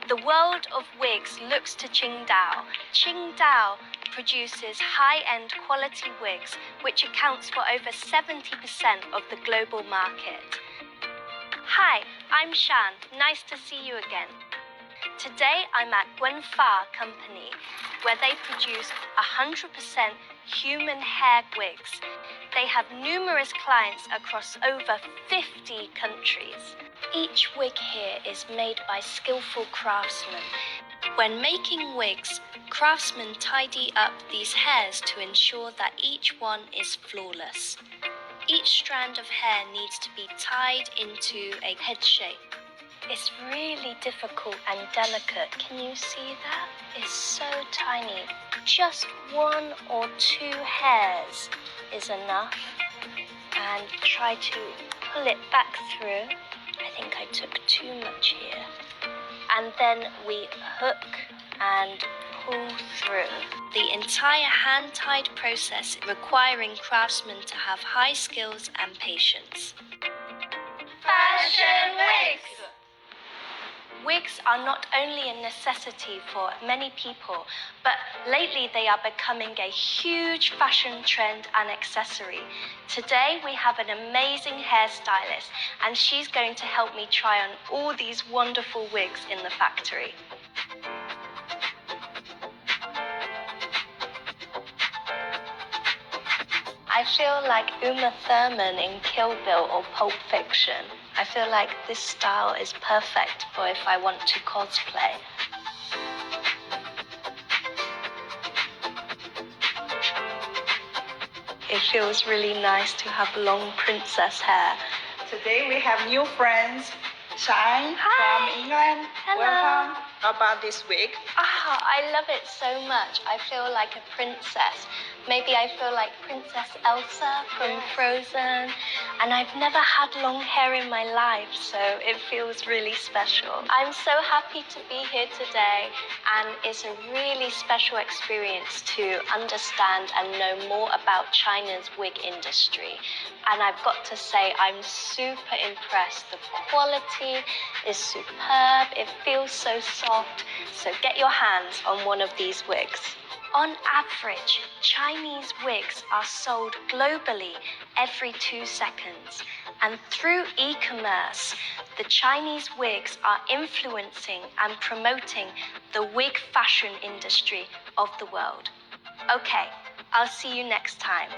The world of wigs looks to Qingdao. Qingdao produces high-end quality wigs, which accounts for over 70% of the global market. Hi, I'm Shan. Nice to see you again. Today I'm at Wenfa Company, where they produce 100% human hair wigs. They have numerous clients across over 50 countries. Each wig here is made by skillful craftsmen. When making wigs, craftsmen tidy up these hairs to ensure that each one is flawless. Each strand of hair needs to be tied into a head shape. It's really difficult and delicate. Can you see that? It's so tiny. Just 1 or 2 hairs is enough. And try to pull it back through. I think I took too much here. And then we hook and pull through. The entire hand-tied process requiring craftsmen to have high skills and patience. Fashion wigs! Wigs are not only a necessity for many people, but lately they are becoming a huge fashion trend and accessory. Today we have an amazing hairstylist, and she's going to help me try on all these wonderful wigs in the factory. I feel like Uma Thurman in Kill Bill or Pulp Fiction. I feel like this style is perfect for if I want to cosplay. It feels really nice to have long princess hair. Today we have new friends, Shine from England. Hello. Welcome. How about this wig? I love it so much. I feel like a princess. Maybe I feel like Princess Elsa from Frozen. And I've never had long hair in my life, so it feels really special. I'm so happy to be here today, and it's a really special experience to understand and know more about China's wig industry. And I've got to say, I'm super impressed. The quality is superb. It feels so soft. So get your hands on one of these wigs. On average, Chinese wigs are sold globally every 2 seconds. And through e-commerce, the Chinese wigs are influencing and promoting the wig fashion industry of the world. Okay, I'll see you next time.